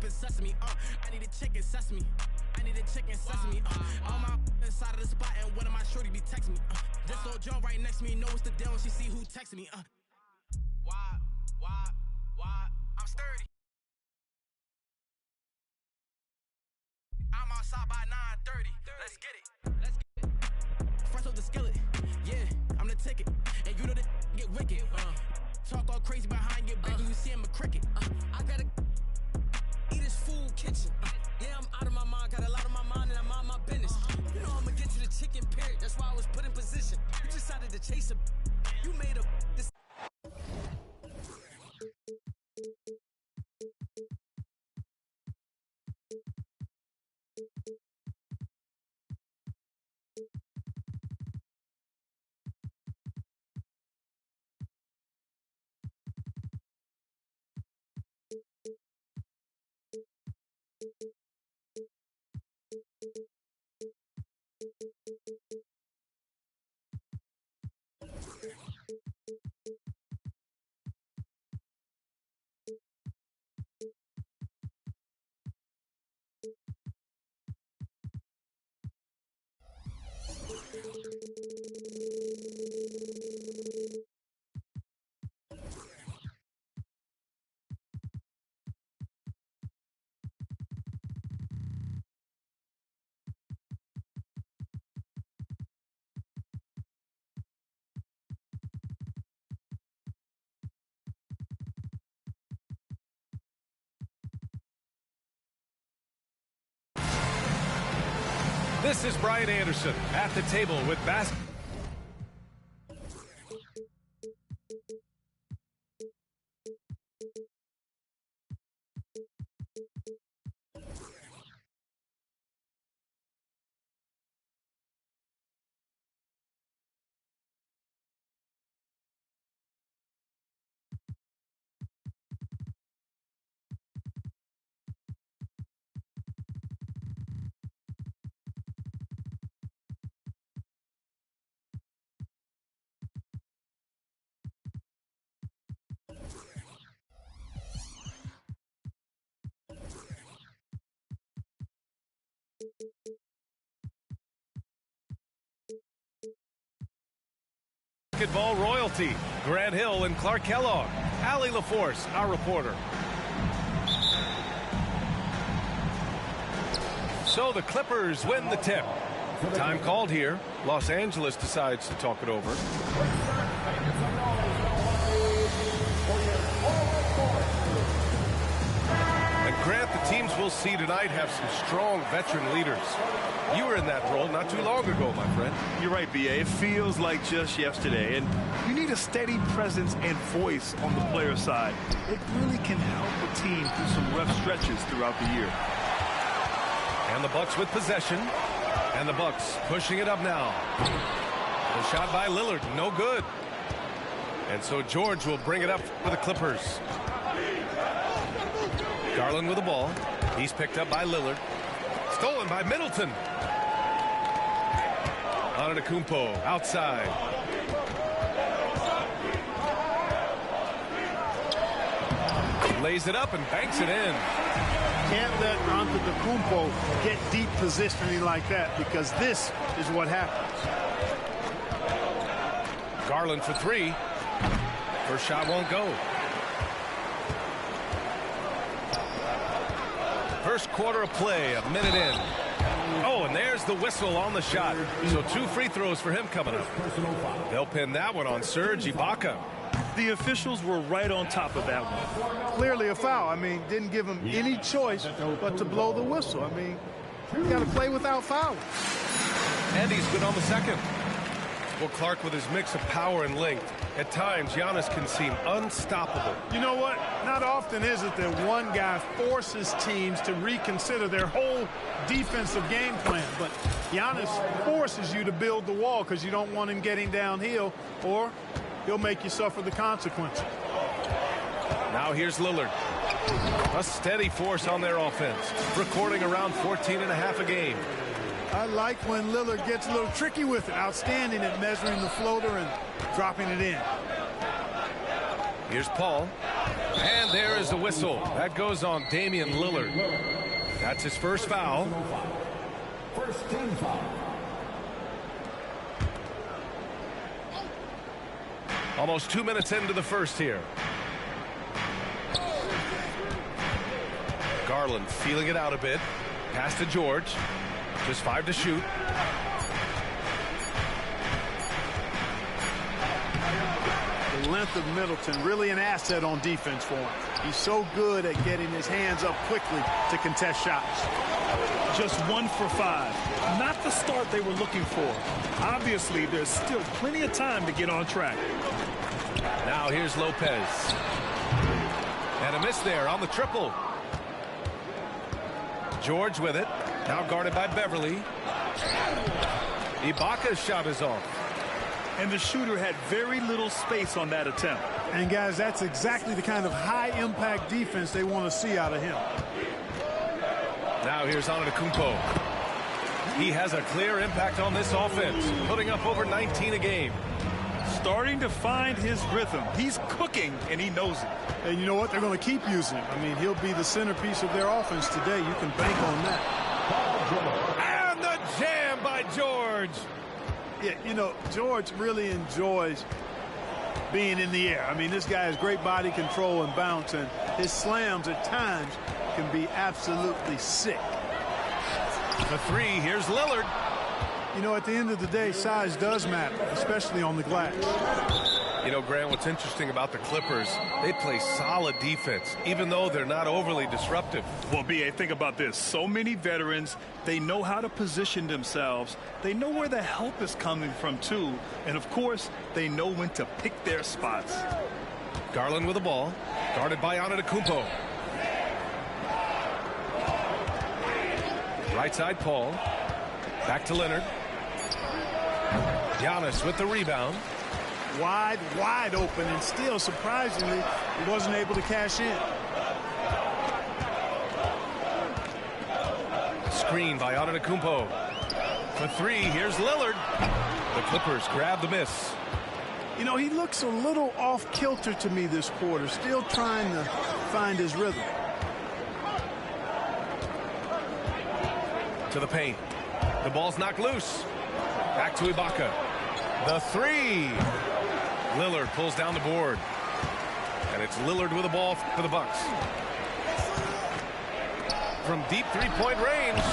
open sesame. I need a chicken sesame. I need a chicken sesame. All my inside of the spot and one of my shorty be texting me. This old Joe right next to me knows the deal when she see who texting me. Why? I'm sturdy. I'm outside by 9:30. Let's get it. Fresh off the skillet. Yeah, I'm the ticket. And you know that get wicked. Talk all crazy behind your back when you see him a cricket. I gotta eat his food kitchen. Yeah, I'm out of my mind. Got a lot on my mind and I'm on my business. You know I'ma get to the chicken period. That's why I was put in position. You decided to chase a. You made a. This This is Brian Anderson at the table with basketball. Basketball royalty, Grant Hill and Clark Kellogg. Allie LaForce, our reporter. So the Clippers win the tip. Time called here. Los Angeles decides to talk it over. And Grant, the teams we'll see tonight have some strong veteran leaders. You were in that role not too long ago, my friend. You're right, B.A. It feels like just yesterday, and you need a steady presence and voice on the player side. It really can help a team through some rough stretches throughout the year. And the Bucks with possession, and the Bucks pushing it up now. The shot by Lillard, no good. And so George will bring it up for the Clippers. Garland with the ball. He's picked up by Lillard. Stolen by Middleton. Antetokounmpo outside. Lays it up and banks it in. Can't let Antetokounmpo get deep positioning like that, because this is what happens. Garland for three. First shot won't go. First quarter of play, a minute in. Oh, and there's the whistle on the shot. So 2 free throws for him coming up. They'll pin that one on Serge Ibaka. The officials were right on top of that one. Clearly a foul. I mean, didn't give him any choice but to blow the whistle. I mean, you got to play without fouling. And he's good on the second. Well, Clark, with his mix of power and length, at times Giannis can seem unstoppable. You know what? Not often is it that one guy forces teams to reconsider their whole defensive game plan. But Giannis forces you to build the wall because you don't want him getting downhill, or he'll make you suffer the consequences. Now here's Lillard. A steady force on their offense, recording around 14.5 a game. I like when Lillard gets a little tricky with it. Outstanding at measuring the floater and dropping it in. Here's Paul. And there is the whistle. That goes on Damian Lillard. That's his first foul. First team foul. Almost 2 minutes into the first here. Garland feeling it out a bit. Pass to George. Just 5 to shoot. The length of Middleton, really an asset on defense for him. He's so good at getting his hands up quickly to contest shots. Just 1 for 5. Not the start they were looking for. Obviously, there's still plenty of time to get on track. Now here's Lopez. And a miss there on the triple. George with it. Now guarded by Beverly. Ibaka's shot is off. And the shooter had very little space on that attempt. And guys, that's exactly the kind of high-impact defense they want to see out of him. Now here's Antetokounmpo. He has a clear impact on this offense, putting up over 19 a game. Starting to find his rhythm. He's cooking, and he knows it. And you know what? They're going to keep using him. I mean, he'll be the centerpiece of their offense today. You can bank on that. And the jam by George. Yeah, you know, George really enjoys being in the air. I mean, this guy has great body control and bounce, and his slams at times can be absolutely sick. The 3, here's Lillard. You know, at the end of the day, size does matter, especially on the glass. You know, Grant, what's interesting about the Clippers, they play solid defense, even though they're not overly disruptive. Well, B.A., think about this. So many veterans, they know how to position themselves. They know where the help is coming from, too. And, of course, they know when to pick their spots. Garland with the ball, guarded by Antetokounmpo. Right side, Paul. Back to Leonard. Giannis with the rebound. Wide open, and still, surprisingly, he wasn't able to cash in. Screen by Antetokounmpo. For 3, here's Lillard. The Clippers grab the miss. You know, he looks a little off kilter to me this quarter, still trying to find his rhythm. To the paint. The ball's knocked loose. Back to Ibaka. The 3. Lillard pulls down the board. And it's Lillard with the ball for the Bucks. From deep three-point range.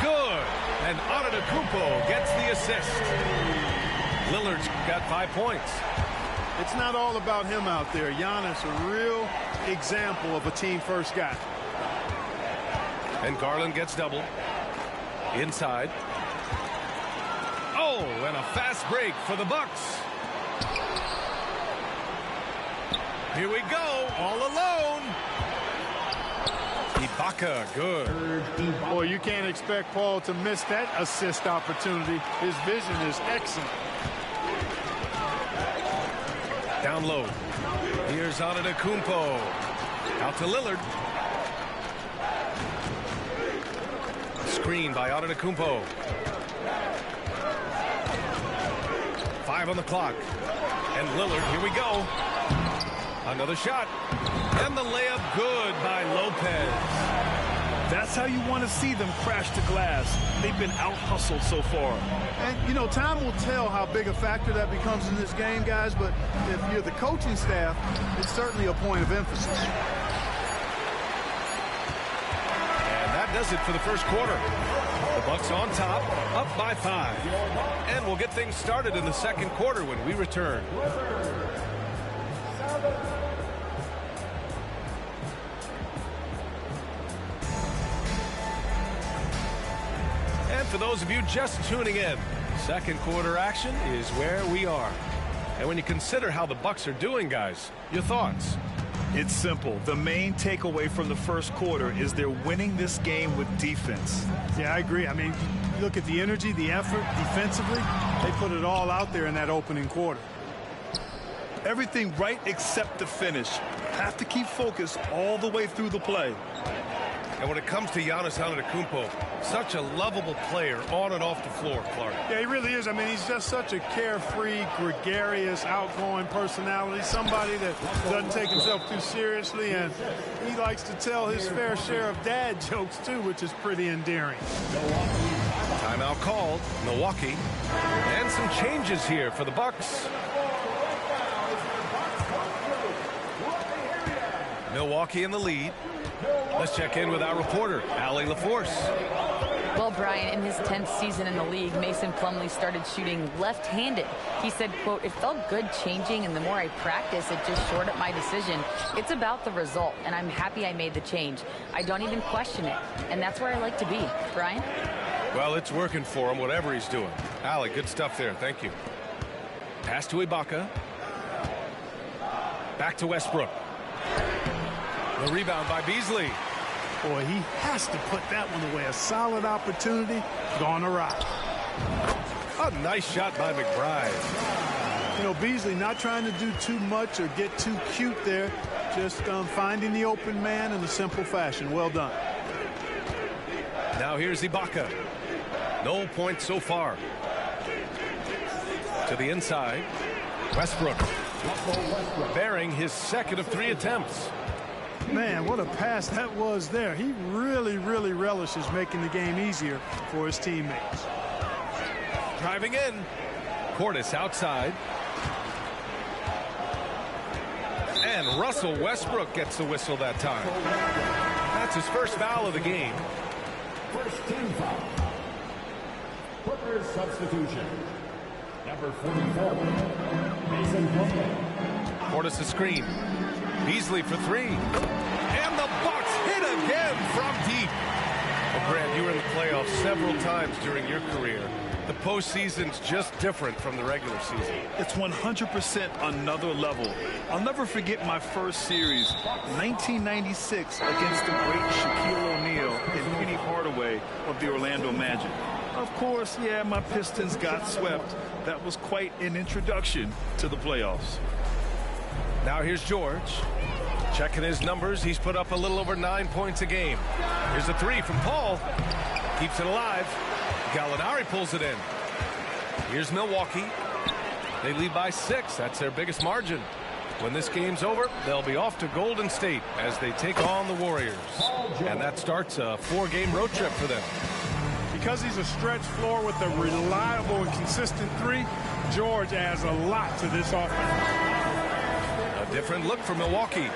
Good. And Antetokounmpo gets the assist. Lillard's got 5 points. It's not all about him out there. Giannis, a real example of a team-first guy. And Garland gets doubled. Inside. Oh, and a fast break for the Bucks. Here we go, all alone. Ibaka, good. Boy, you can't expect Paul to miss that assist opportunity. His vision is excellent. Down low. Here's Antetokounmpo. Out to Lillard. Screen by Antetokounmpo. 5 on the clock. And Lillard, here we go. Another shot. And the layup good by Lopez. That's how you want to see them crash the glass. They've been out-hustled so far. And, you know, time will tell how big a factor that becomes in this game, guys, but if you're the coaching staff, it's certainly a point of emphasis. And that does it for the first quarter. The Bucks on top, up by 5. And we'll get things started in the second quarter when we return. And for those of you just tuning in, second quarter action is where we are. And when you consider how the Bucks are doing, guys, your thoughts? It's simple. The main takeaway from the first quarter is they're winning this game with defense. Yeah, I agree. I mean, look at the energy, the effort defensively. They put it all out there in that opening quarter. Everything right except the finish. Have to keep focused all the way through the play. And when it comes to Giannis Antetokounmpo, such a lovable player on and off the floor, Clark. Yeah, he really is. I mean, he's just such a carefree, gregarious, outgoing personality, somebody that doesn't take himself too seriously, and he likes to tell his fair share of dad jokes, too, which is pretty endearing. Timeout called, Milwaukee. And some changes here for the Bucks. Milwaukee in the lead. Let's check in with our reporter, Allie LaForce. Well, Brian, in his 10th season in the league, Mason Plumlee started shooting left-handed. He said, quote, "It felt good changing, and the more I practice, it just shored up my decision. It's about the result, and I'm happy I made the change. I don't even question it, and that's where I like to be." Brian? Well, it's working for him, whatever he's doing. Allie, good stuff there. Thank you. Pass to Ibaka. Back to Westbrook. The rebound by Beasley. Boy, he has to put that one away. A solid opportunity gone awry. A nice shot by McBride. You know, Beasley not trying to do too much or get too cute there. Just finding the open man in a simple fashion. Well done. Now here's Ibaka. No points so far. To the inside. Westbrook. Bearing his second of 3 attempts. Man, what a pass that was there. He really, really relishes making the game easier for his teammates. Driving in. Portis outside. And Russell Westbrook gets the whistle that time. That's his first foul of the game. First team foul. Booker's substitution. Number 44, Mason Plumlee. Portis a screen. Beasley for 3. And the Bucks hit again from deep. Well, Grant, you were in the playoffs several times during your career. The postseason's just different from the regular season. It's 100% another level. I'll never forget my first series, 1996, against the great Shaquille O'Neal and Penny Hardaway of the Orlando Magic. Of course, yeah, my Pistons got swept. That was quite an introduction to the playoffs. Now here's George. Checking his numbers, he's put up a little over 9 points a game. Here's a 3 from Paul. Keeps it alive. Gallinari pulls it in. Here's Milwaukee. They lead by 6. That's their biggest margin. When this game's over, they'll be off to Golden State as they take on the Warriors. And that starts a 4-game road trip for them. Because he's a stretch floor with a reliable and consistent 3, George adds a lot to this offense. A different look for Milwaukee.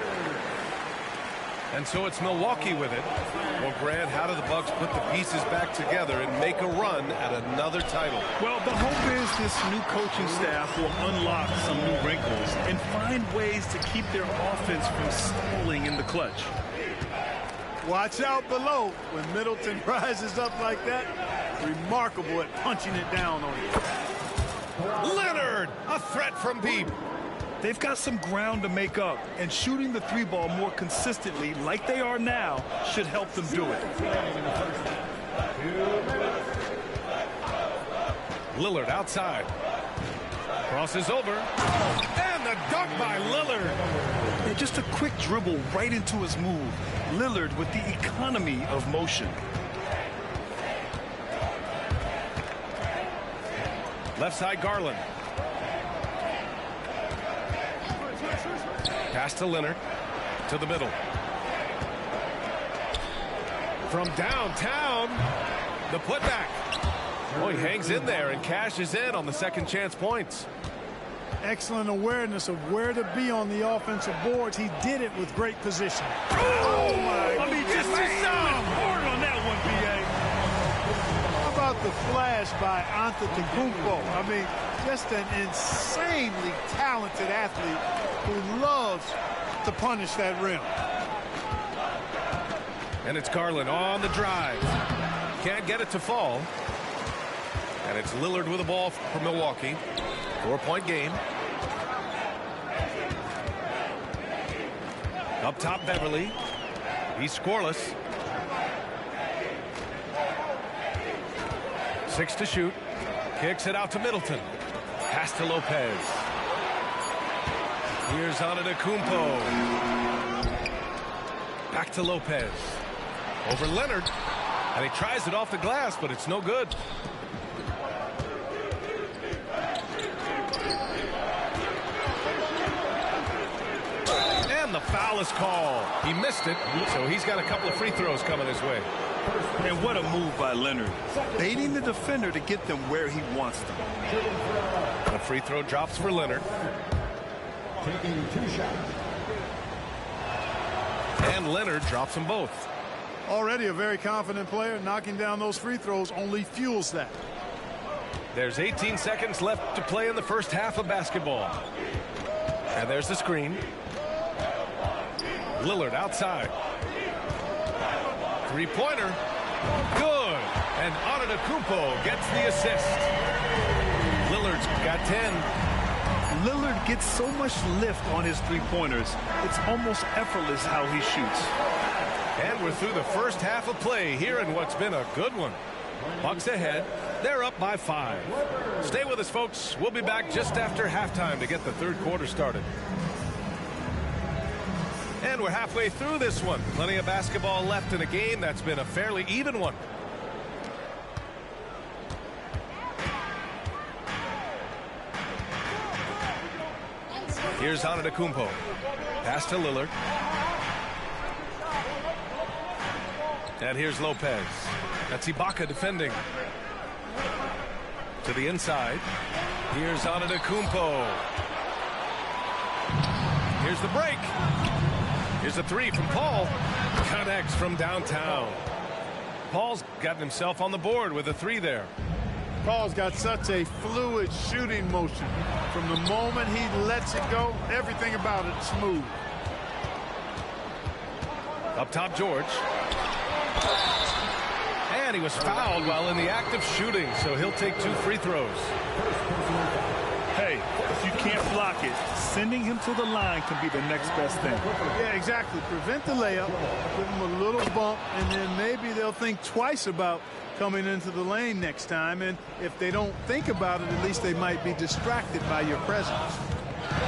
And so it's Milwaukee with it. Well, Grant, how do the Bucks put the pieces back together and make a run at another title? Well, the hope is this new coaching staff will unlock some new wrinkles and find ways to keep their offense from stalling in the clutch. Watch out below when Middleton rises up like that. Remarkable at punching it down on you. Leonard, a threat from deep. They've got some ground to make up, and shooting the 3-ball more consistently like they are now should help them do it. Lillard outside. Crosses over. And the dunk by Lillard. And just a quick dribble right into his move. Lillard with the economy of motion. Left side, Garland. Pass to Leonard. To the middle. From downtown, the putback. Oh, he hangs in there and cashes in on the second chance points. Excellent awareness of where to be on the offensive boards. He did it with great position. Oh my! I mean, just hard on that one, PA. How about the flash by Antetokounmpo? I mean, just an insanely talented athlete who loves to punish that rim. And it's Garland on the drive. Can't get it to fall. And it's Lillard with the ball for Milwaukee. 4-point game. Up top, Beverly. He's scoreless. 6 to shoot. Kicks it out to Middleton. Pass to Lopez. Here's Antetokounmpo. Back to Lopez. Over Leonard. And he tries it off the glass, but it's no good. And the foul is called. He missed it, so he's got a couple of free throws coming his way. And what a move by Leonard. Baiting the defender to get them where he wants them. The free throw drops for Leonard. Taking 2 shots. And Leonard drops them both. Already a very confident player. Knocking down those free throws only fuels that. There's 18 seconds left to play in the first half of basketball. And there's the screen. Lillard outside. Three-pointer. Good. And Antetokounmpo gets the assist. Lillard's got 10. Lillard gets so much lift on his three-pointers. It's almost effortless how he shoots. And we're through the first half of play here in what's been a good one. Bucks ahead. They're up by 5. Stay with us, folks. We'll be back just after halftime to get the third quarter started. And we're halfway through this one. Plenty of basketball left in a game that's been a fairly even one. Here's Antetokounmpo. Pass to Lillard. And here's Lopez. That's Ibaka defending. To the inside. Here's Antetokounmpo. Here's the break. Here's a three from Paul. Connects from downtown. Paul's gotten himself on the board with a 3 there. Paul's got such a fluid shooting motion. From the moment he lets it go, everything about it smooth. Up top, George. And he was fouled while in the act of shooting, so he'll take 2 free throws. Hey, if you can't block it, sending him to the line can be the next best thing. Yeah, exactly. Prevent the layup, give him a little bump, and then maybe they'll think twice about coming into the lane next time. And if they don't think about it, at least they might be distracted by your presence.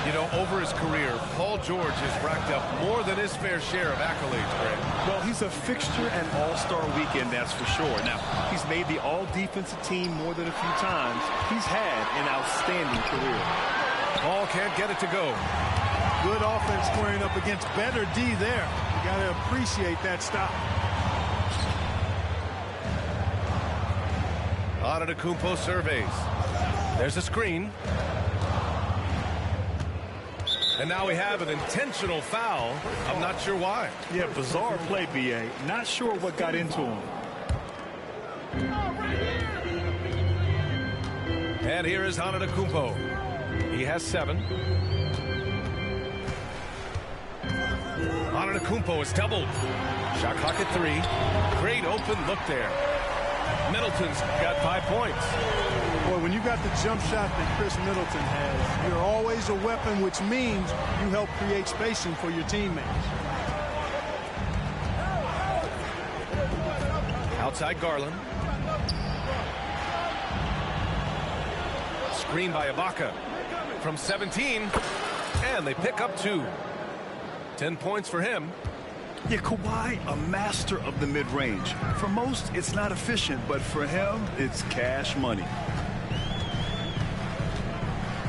You know, over his career, Paul George has racked up more than his fair share of accolades, Greg. Well, he's a fixture and all-star weekend, that's for sure. Now, he's made the all-defensive team more than a few times. He's had an outstanding career. Paul can't get it to go. Good offense squaring up against better D there. You got to appreciate that stop. Antetokounmpo surveys. There's a screen. And now we have an intentional foul. I'm not sure why. Yeah, bizarre play, B.A. Not sure what got into him. And here is Antetokounmpo. He has 7. Antetokounmpo is doubled. Shot clock at 3. Great open look there. Middleton's got 5 points. Boy, when you got the jump shot that Chris Middleton has, you're always a weapon, which means you help create spacing for your teammates. Outside Garland. Screen by Ibaka from 17. And they pick up 2. 10 points for him. Yeah, Kawhi, a master of the mid-range. For most, it's not efficient, but for him, it's cash money.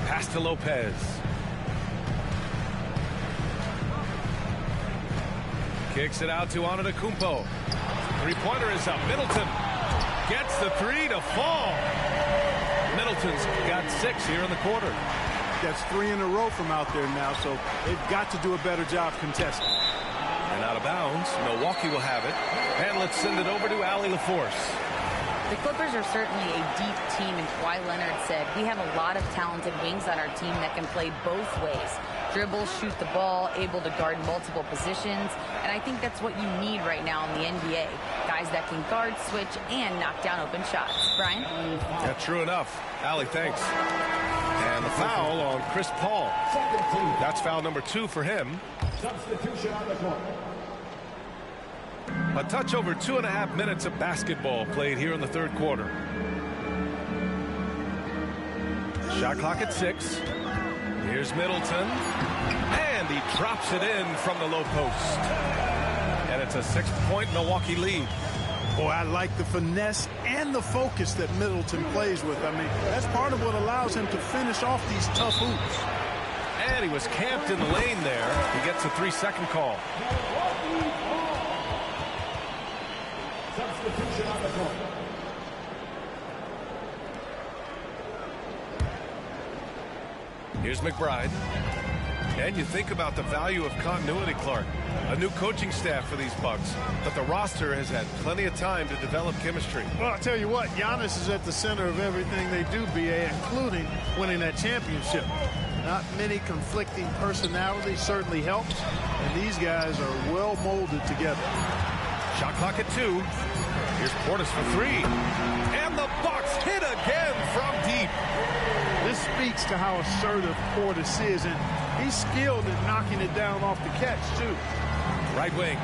Pass to Lopez. Kicks it out to Antetokounmpo. Three-pointer is up. Middleton gets the 3 to fall. Middleton's got 6 here in the quarter. That's 3 in a row from out there now, so they've got to do a better job contesting. And out of bounds, Milwaukee will have it. And let's send it over to Allie LaForce. The Clippers are certainly a deep team, and Kawhi Leonard said, we have a lot of talented wings on our team that can play both ways. Dribble, shoot the ball, able to guard multiple positions, and I think that's what you need right now in the NBA. Guys that can guard, switch, and knock down open shots. Brian? Yeah, true enough. Allie, thanks. And the foul on Chris Paul. That's foul number 2 for him. Substitution on the court. A touch over 2.5 minutes of basketball played here in the third quarter. Shot clock at 6. Here's Middleton. And he drops it in from the low post. And it's a 6-point Milwaukee lead. Boy, I like the finesse and the focus that Middleton plays with. I mean, that's part of what allows him to finish off these tough hoops. And he was camped in the lane there. He gets a 3-second call. Substitution on the court. Here's McBride. And you think about the value of continuity, Clark. A new coaching staff for these Bucks, but the roster has had plenty of time to develop chemistry. Well, I'll tell you what, Giannis is at the center of everything they do, BA, including winning that championship. Not many conflicting personalities certainly helps, and these guys are well molded together. Shot clock at 2. Here's Portis for 3. And the Bucks hit again from deep. This speaks to how assertive Portis is, and he's skilled at knocking it down off the catch, too. Right wing.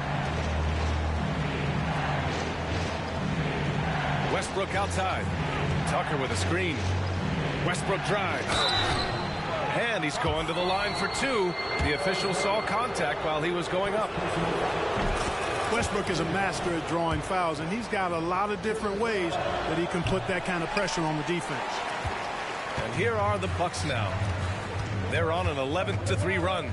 Westbrook outside. Tucker with a screen. Westbrook drives. And he's going to the line for 2. The official saw contact while he was going up. Westbrook is a master at drawing fouls, and he's got a lot of different ways that he can put that kind of pressure on the defense. And here are the Bucks now. They're on an 11-3 run.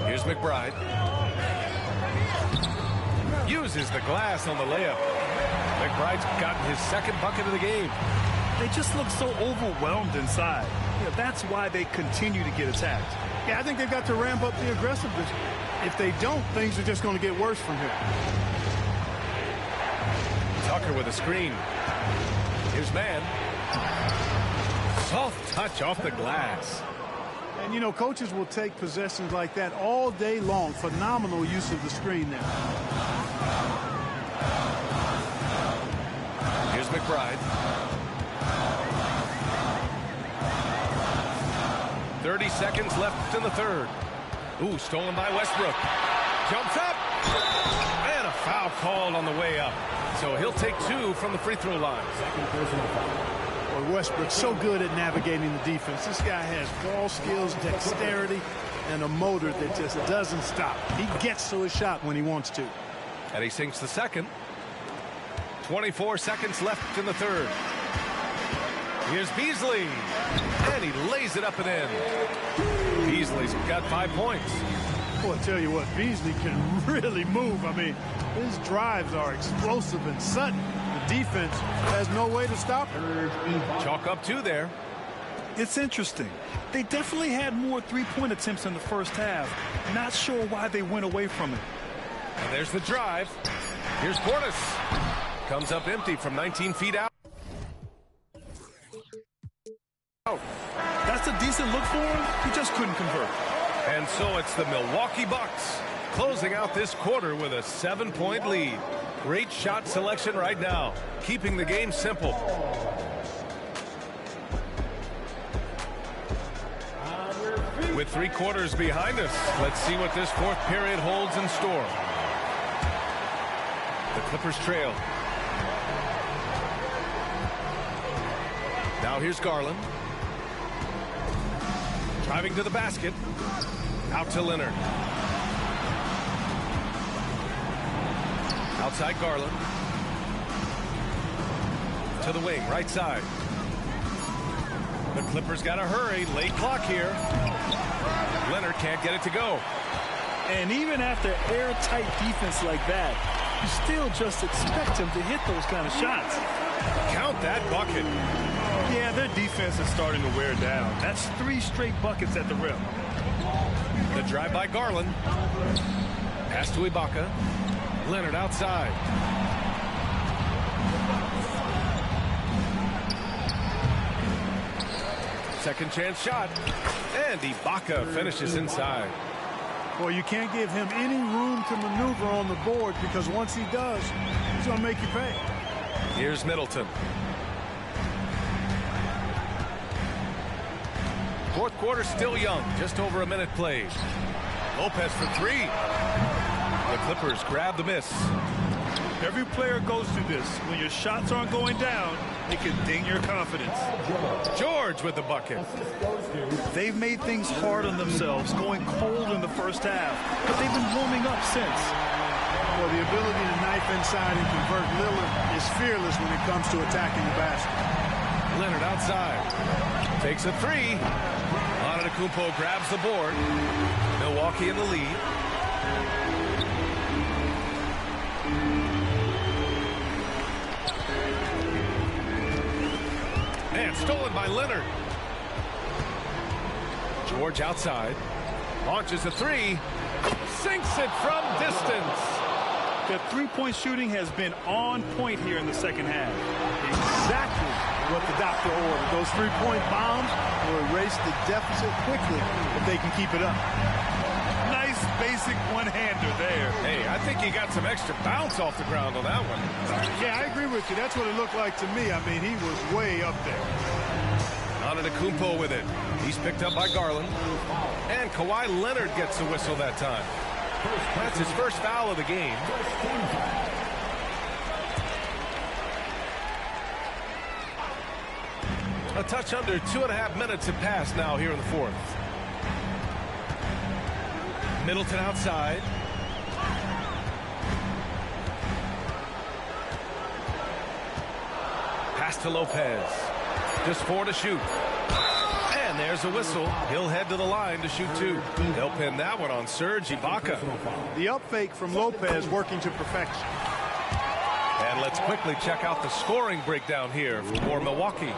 Here's McBride. Uses the glass on the layup. McBride's gotten his second bucket of the game. They just look so overwhelmed inside. Yeah, that's why they continue to get attacked. Yeah, I think they've got to ramp up the aggressiveness. If they don't, things are just going to get worse from here. Tucker with a screen. Here's Mann. Soft touch off the glass. And, you know, coaches will take possessions like that all day long. Phenomenal use of the screen there. Here's McBride. 30 seconds left in the third. Ooh, stolen by Westbrook. Jumps up. And a foul called on the way up. So he'll take 2 from the free throw line. Boy, Westbrook's so good at navigating the defense. This guy has ball skills, dexterity, and a motor that just doesn't stop. He gets to his shot when he wants to. And he sinks the second. 24 seconds left in the third. Here's Beasley. And he lays it up and in. Beasley's got 5 points. Well, I tell you what, Beasley can really move. I mean, his drives are explosive and sudden. The defense has no way to stop him. Chalk up 2 there. It's interesting. They definitely had more three-point attempts in the first half. Not sure why they went away from it. And there's the drive. Here's Portis. Comes up empty from 19 feet out. That's a decent look for him. He just couldn't convert. And so it's the Milwaukee Bucks closing out this quarter with a 7-point lead. Great shot selection right now, keeping the game simple. With 3 quarters behind us, let's see what this fourth period holds in store. The Clippers trail. Now here's Garland. Driving to the basket. Out to Leonard. Outside Garland. To the wing, right side. The Clippers got to hurry. Late clock here. Leonard can't get it to go. And even after airtight defense like that, you still just expect him to hit those kind of shots. Count that bucket. Yeah, their defense is starting to wear down. That's 3 straight buckets at the rim. The drive by Garland. Pass to Ibaka. Leonard outside. Second chance shot. And Ibaka finishes inside. Well, you can't give him any room to maneuver on the board because once he does, he's going to make you pay. Here's Middleton. Fourth quarter still young. Just over a minute played. Lopez for 3. The Clippers grab the miss. Every player goes through this. When your shots aren't going down, It can ding your confidence. George with the bucket. They've made things hard on themselves, going cold in the first half, but they've been warming up since. Well, the ability to knife inside and convert Lillard is fearless when it comes to attacking the basket. Leonard outside. Takes a three. Antetokounmpo grabs the board. Milwaukee in the lead. And stolen by Leonard. George outside. Launches a three. Sinks it from distance. The three-point shooting has been on point here in the second half. Exactly what the doctor ordered. Those three-point bombs will erase the deficit quickly if they can keep it up. Nice basic one-hander there. Hey, I think he got some extra bounce off the ground on that one. Yeah, I agree with you. That's what it looked like to me. I mean, he was way up there. Antetokounmpo with it. He's picked up by Garland. And Kawhi Leonard gets the whistle that time. That's his first foul of the game. A touch under 2.5 minutes have passed now here in the fourth. Middleton outside. Pass to Lopez. Just 4 to shoot. And there's a whistle. He'll head to the line to shoot 2. They'll pin that one on Serge Ibaka. The up fake from Lopez working to perfection. And let's quickly check out the scoring breakdown here for Milwaukee.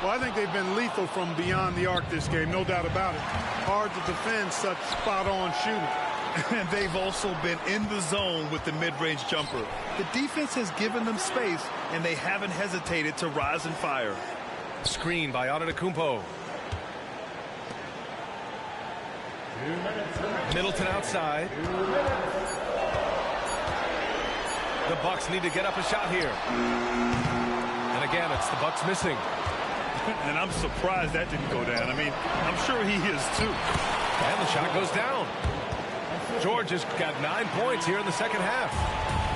Well, I think they've been lethal from beyond the arc this game, no doubt about it. Hard to defend such spot-on shooting. And they've also been in the zone with the mid-range jumper. The defense has given them space, and they haven't hesitated to rise and fire. Screen by Antetokounmpo. Middleton outside. The Bucks need to get up a shot here. And again, it's the Bucks missing. And I'm surprised that didn't go down. I mean, I'm sure he is too. And the shot goes down. George has got 9 points here in the second half.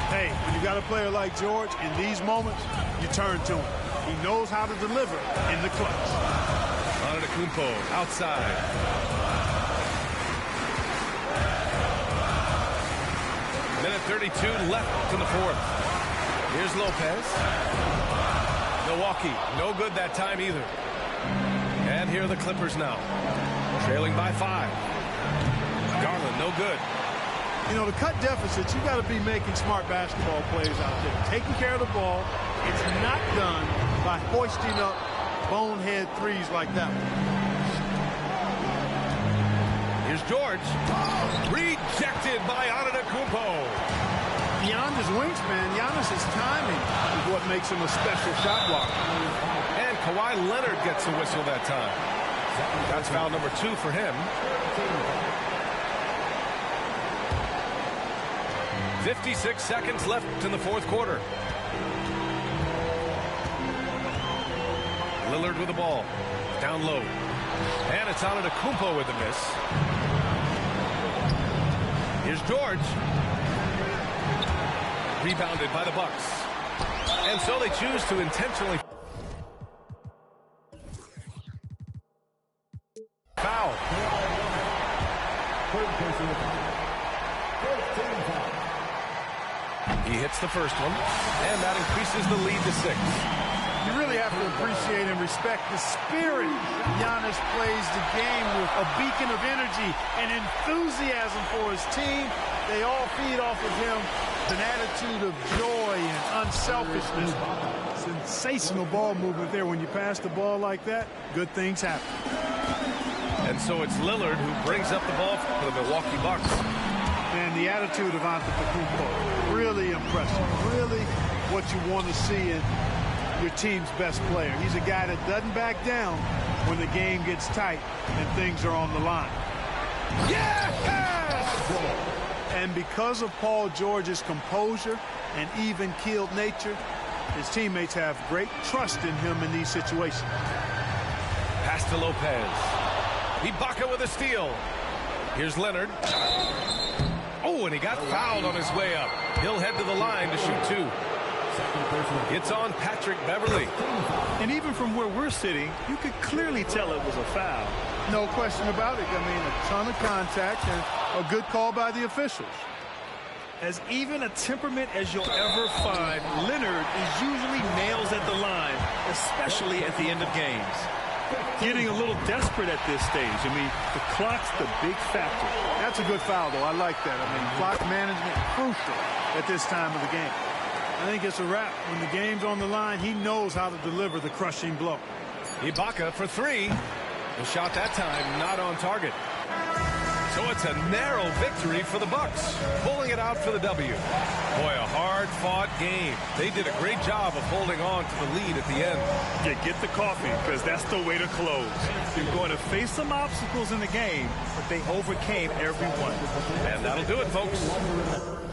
Hey, when you got a player like George, in these moments, you turn to him. He knows how to deliver in the clutch. Antetokounmpo outside. Minute 32 left in the fourth. Here's Lopez. Milwaukee, no good that time either. And here are the Clippers now. Trailing by 5. Garland, no good. You know, to cut deficits, you got to be making smart basketball plays out there. Taking care of the ball. It's not done by hoisting up bonehead threes like that one. Here's George. Rejected by Antetokounmpo. Beyond his wingspan, Giannis's timing is what makes him a special shot blocker. And Kawhi Leonard gets a whistle that time. That's foul number 2 for him. 56 seconds left in the fourth quarter. Lillard with the ball. Down low. And it's Antetokounmpo with the miss. Here's George. Rebounded by the Bucks. And so they choose to intentionally foul. He hits the first one, and that increases the lead to 6. You really have to appreciate and respect the spirit Giannis plays the game with. A beacon of energy and enthusiasm for his team. They all feed off of him. An attitude of joy and unselfishness. Sensational ball movement there. When you pass the ball like that, good things happen. And so it's Lillard who brings up the ball for the Milwaukee Bucks. And the attitude of Antetokounmpo, really impressive. Really what you want to see in your team's best player. He's a guy that doesn't back down when the game gets tight and things are on the line. Yes! And because of Paul George's composure and even-keeled nature, his teammates have great trust in him in these situations. Pass to Lopez. Ibaka with a steal. Here's Leonard. Oh, and he got fouled on his way up. He'll head to the line to shoot 2. It's on Patrick Beverley. And even from where we're sitting, you could clearly tell it was a foul. No question about it. I mean, a ton of contact and a good call by the officials. As even a temperament as you'll ever find, Leonard is usually nails at the line, especially at the end of games. Getting a little desperate at this stage. I mean, the clock's the big factor. That's a good foul, though. I like that. I mean, clock management crucial at this time of the game. I think it's a wrap. When the game's on the line, he knows how to deliver the crushing blow. Ibaka for three. The shot that time not on target. So it's a narrow victory for the Bucks, pulling it out for the W. Boy, a hard-fought game. They did a great job of holding on to the lead at the end. Yeah, get the coffee, because that's the way to close. You're going to face some obstacles in the game, but they overcame every one. And that'll do it, folks.